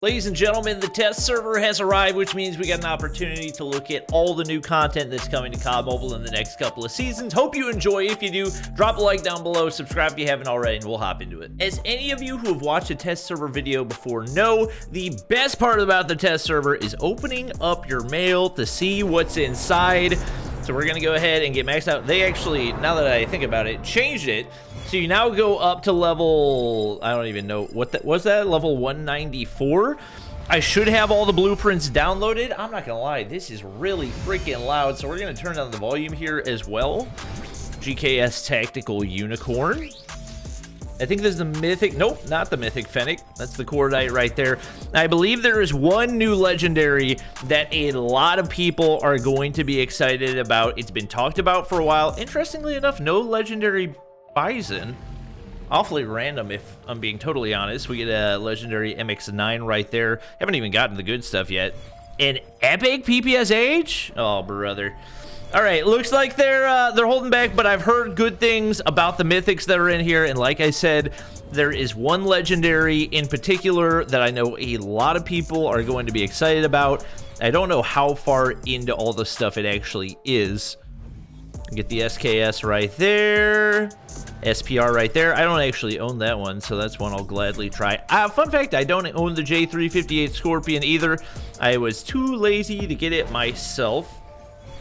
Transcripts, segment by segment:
Ladies and gentlemen, the test server has arrived, which means we got an opportunity to look at all the new content that's coming to COD Mobile in the next couple of seasons. Hope you enjoy. If you do, drop a like down below, subscribe if you haven't already, and we'll hop into it. As any of you who have watched a test server video before know, the best part about the test server is opening up your mail to see what's inside. So we're gonna go ahead and get maxed out. They actually, now that I think about it, changed it. So you now go up to level, I don't even know what that was, that level 194. I should have all the blueprints downloaded. I'm not gonna lie, this is really freaking loud. So we're gonna turn down the volume here as well. GKS Tactical Unicorn. I think this is the mythic, nope, not the mythic Fennec. That's the Cordite right there. I believe there is one new legendary that a lot of people are going to be excited about. It's been talked about for a while. Interestingly enough, no legendary Bison. Awfully random, if I'm being totally honest. We get a legendary MX9 right there. Haven't even gotten the good stuff yet. An epic PPSH? Oh, brother. All right, looks like they're holding back, but I've heard good things about the mythics that are in here. And like I said, there is one legendary in particular that I know a lot of people are going to be excited about. I don't know how far into all the stuff it actually is. Get the SKS right there, SPR right there. I don't actually own that one, so that's one I'll gladly try. Fun fact, I don't own the J358 Scorpion either. I was too lazy to get it myself.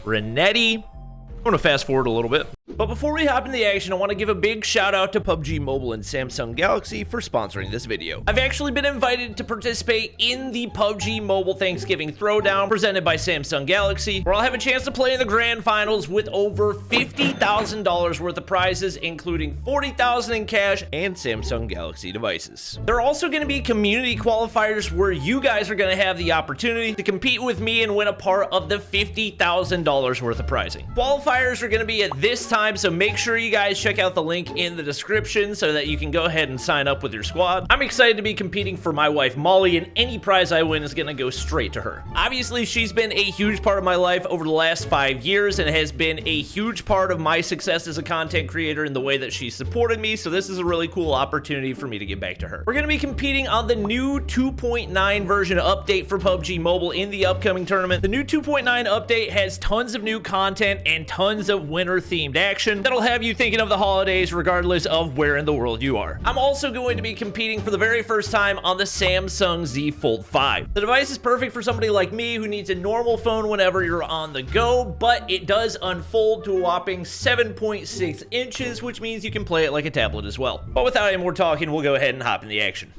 Renetti. I'm gonna fast forward a little bit. But before we hop into the action, I want to give a big shout out to PUBG Mobile and Samsung Galaxy for sponsoring this video. I've actually been invited to participate in the PUBG Mobile Thanksgiving Throwdown presented by Samsung Galaxy, where I'll have a chance to play in the grand finals with over $50,000 worth of prizes, including $40,000 in cash and Samsung Galaxy devices. There are also going to be community qualifiers where you guys are going to have the opportunity to compete with me and win a part of the $50,000 worth of prizing. Qualifiers are going to be at this time, so make sure you guys check out the link in the description so that you can go ahead and sign up with your squad. I'm excited to be competing for my wife Molly, and any prize I win is gonna go straight to her. Obviously, she's been a huge part of my life over the last 5 years and has been a huge part of my success as a content creator in the way that she supported me, so this is a really cool opportunity for me to give back to her. We're gonna be competing on the new 2.9 version update for PUBG Mobile in the upcoming tournament. The new 2.9 update has tons of new content and tons of winter-themed action that'll have you thinking of the holidays regardless of where in the world you are. I'm also going to be competing for the very first time on the Samsung Z Fold 5. The device is perfect for somebody like me who needs a normal phone whenever you're on the go, but it does unfold to a whopping 7.6 inches, which means you can play it like a tablet as well. But without any more talking, we'll go ahead and hop in the action.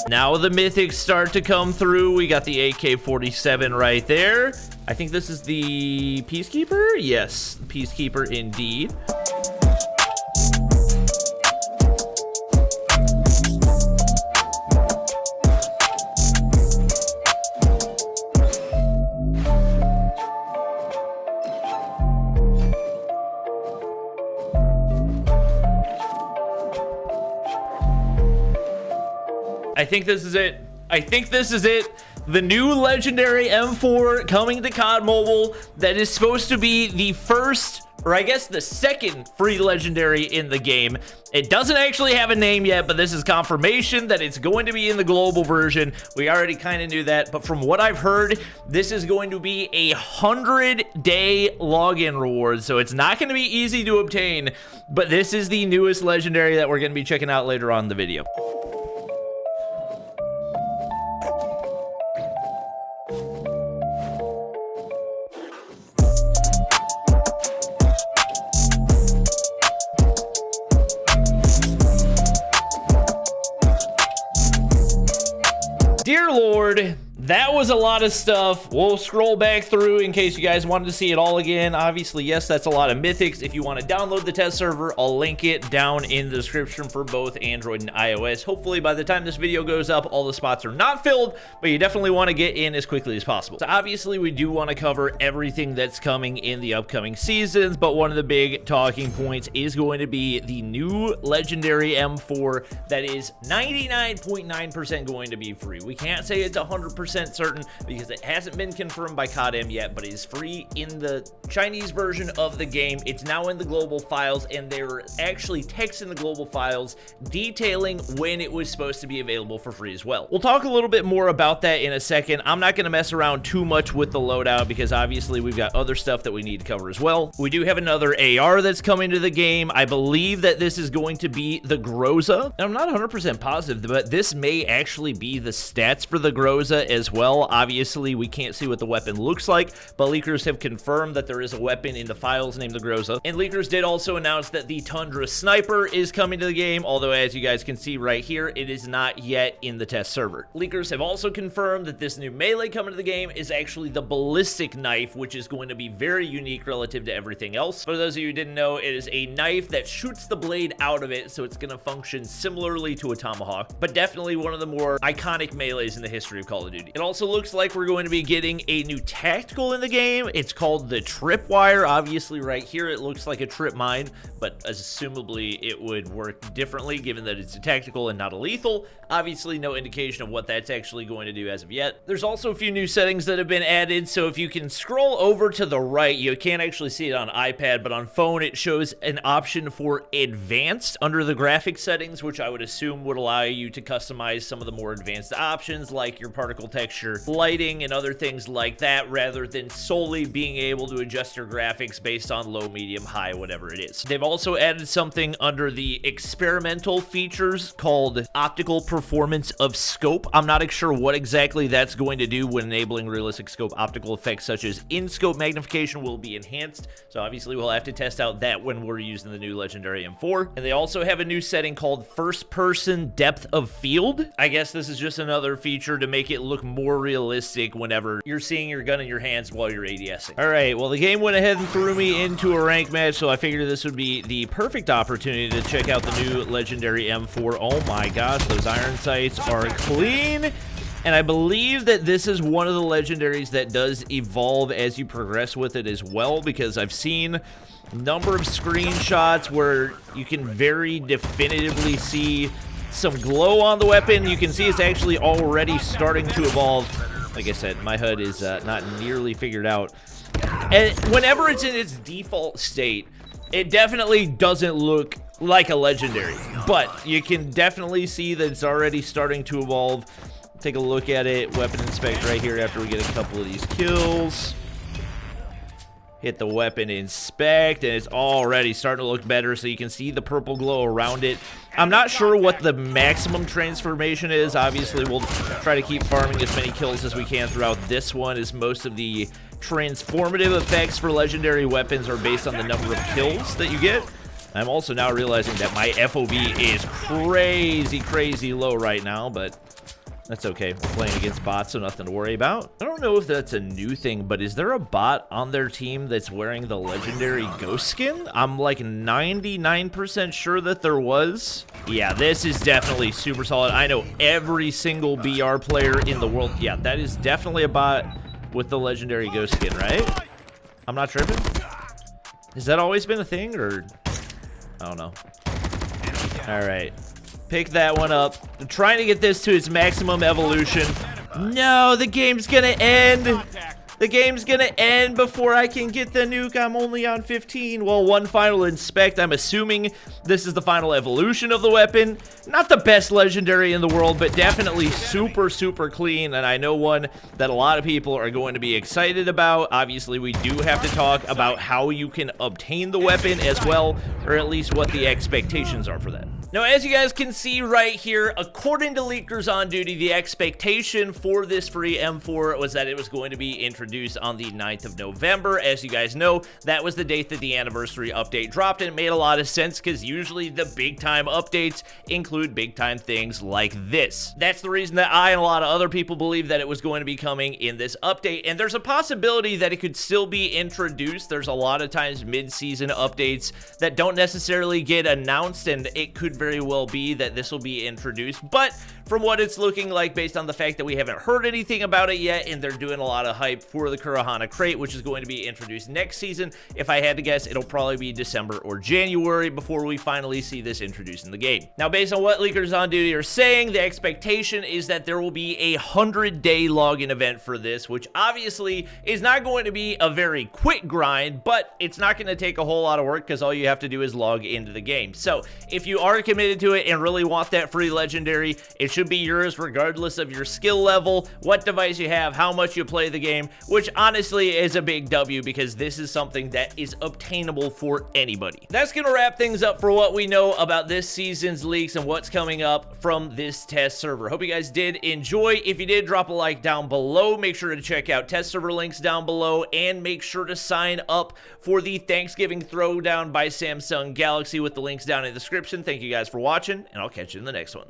Now the mythics start to come through. We got the AK-47 right there. I think this is the Peacekeeper? Yes, Peacekeeper indeed. I think this is it. I think this is it. The new legendary M4 coming to COD Mobile that is supposed to be the first, or I guess the second free legendary in the game. It doesn't actually have a name yet, but this is confirmation that it's going to be in the global version. We already kind of knew that, but from what I've heard, this is going to be a 100-day login reward, so it's not going to be easy to obtain, but this is the newest legendary that we're going to be checking out later on in the video. Dear Lord, that was a lot of stuff. We'll scroll back through in case you guys wanted to see it all again. Obviously, yes, that's a lot of mythics. If you want to download the test server, I'll link it down in the description for both Android and iOS. Hopefully, by the time this video goes up, all the spots are not filled, but you definitely want to get in as quickly as possible. So obviously, we do want to cover everything that's coming in the upcoming seasons, but one of the big talking points is going to be the new legendary M4 that is 99.9% going to be free. We can't say it's 100% 100% certain because it hasn't been confirmed by CODM yet, but it is free in the Chinese version of the game. It's now in the global files, and there are actually text in the global files detailing when it was supposed to be available for free as well. We'll talk a little bit more about that in a second. I'm not going to mess around too much with the loadout because obviously we've got other stuff that we need to cover as well. We do have another AR that's coming to the game. I believe that this is going to be the Groza. I'm not 100% positive, but this may actually be the stats for the Groza as well. Obviously, we can't see what the weapon looks like, but leakers have confirmed that there is a weapon in the files named the Groza. And leakers did also announce that the Tundra Sniper is coming to the game, although as you guys can see right here, it is not yet in the test server. Leakers have also confirmed that this new melee coming to the game is actually the ballistic knife, which is going to be very unique relative to everything else. For those of you who didn't know, it is a knife that shoots the blade out of it, so it's going to function similarly to a tomahawk, but definitely one of the more iconic melees in the history of Call of Duty. It also looks like we're going to be getting a new tactical in the game. It's called the Tripwire. Obviously right here it looks like a trip mine, but assumably it would work differently given that it's a tactical and not a lethal. Obviously no indication of what that's actually going to do as of yet. There's also a few new settings that have been added, so if you can scroll over to the right, you can't actually see it on iPad, but on phone it shows an option for advanced under the graphic settings, which I would assume would allow you to customize some of the more advanced options like your particle texture, lighting, and other things like that, rather than solely being able to adjust your graphics based on low, medium, high, whatever it is. They've also added something under the experimental features called optical performance of scope. I'm not sure what exactly that's going to do when enabling realistic scope. Optical effects such as in-scope magnification will be enhanced, so obviously we'll have to test out that when we're using the new Legendary M4. And they also have a new setting called first-person depth of field. I guess this is just another feature to make it look more realistic whenever you're seeing your gun in your hands while you're ADSing. All right, well, the game went ahead and threw me into a rank match, so I figured this would be the perfect opportunity to check out the new Legendary M4. Oh my gosh, those iron sights are clean. And I believe that this is one of the legendaries that does evolve as you progress with it as well, because I've seen a number of screenshots where you can very definitively see some glow on the weapon. You can see it's actually already starting to evolve. Like I said, my HUD is not nearly figured out. And whenever it's in its default state, it definitely doesn't look like a legendary, but you can definitely see that it's already starting to evolve. Take a look at it. Weapon inspect right here after we get a couple of these kills. Hit the weapon inspect, and it's already starting to look better, so you can see the purple glow around it. I'm not sure what the maximum transformation is. Obviously, we'll try to keep farming as many kills as we can throughout this one, as most of the transformative effects for legendary weapons are based on the number of kills that you get. I'm also now realizing that my FOV is crazy low right now, but that's okay. We're playing against bots, so nothing to worry about. I don't know if that's a new thing, but is there a bot on their team that's wearing the legendary ghost skin? I'm like 99% sure that there was. Yeah, this is definitely super solid. I know every single BR player in the world. Yeah, that is definitely a bot with the legendary ghost skin, right? I'm not tripping. Has that always been a thing, or I don't know. All right. Pick that one up. I'm trying to get this to its maximum evolution. No, the game's gonna end. The game's gonna end before I can get the nuke. I'm only on 15. Well, one final inspect. I'm assuming this is the final evolution of the weapon. Not the best legendary in the world, but definitely super clean. And I know one that a lot of people are going to be excited about. Obviously, we do have to talk about how you can obtain the weapon as well, or at least what the expectations are for that. Now, as you guys can see right here, according to leakers on duty, the expectation for this free M4 was that it was going to be introduced on the 9th of November. As you guys know, that was the date that the anniversary update dropped, and it made a lot of sense because usually the big time updates include big time things like this. That's the reason that I and a lot of other people believe that it was going to be coming in this update, and there's a possibility that it could still be introduced. There's a lot of times mid-season updates that don't necessarily get announced, and it could very well be that this will be introduced, but from what it's looking like, based on the fact that we haven't heard anything about it yet, and they're doing a lot of hype for the Kurahana crate, which is going to be introduced next season, if I had to guess, it'll probably be December or January before we finally see this introduced in the game. Now, based on what leakers on duty are saying, the expectation is that there will be a 100-day login event for this, which obviously is not going to be a very quick grind, but it's not going to take a whole lot of work because all you have to do is log into the game. So if you are committed to it and really want that free legendary, it should be yours regardless of your skill level, what device you have, how much you play the game, which honestly is a big W because this is something that is obtainable for anybody. That's going to wrap things up for what we know about this season's leaks and what's coming up from this test server. Hope you guys did enjoy. If you did, drop a like down below. Make sure to check out test server links down below and make sure to sign up for the Thanksgiving Throwdown by Samsung Galaxy with the links down in the description. Thank you guys for watching, and I'll catch you in the next one.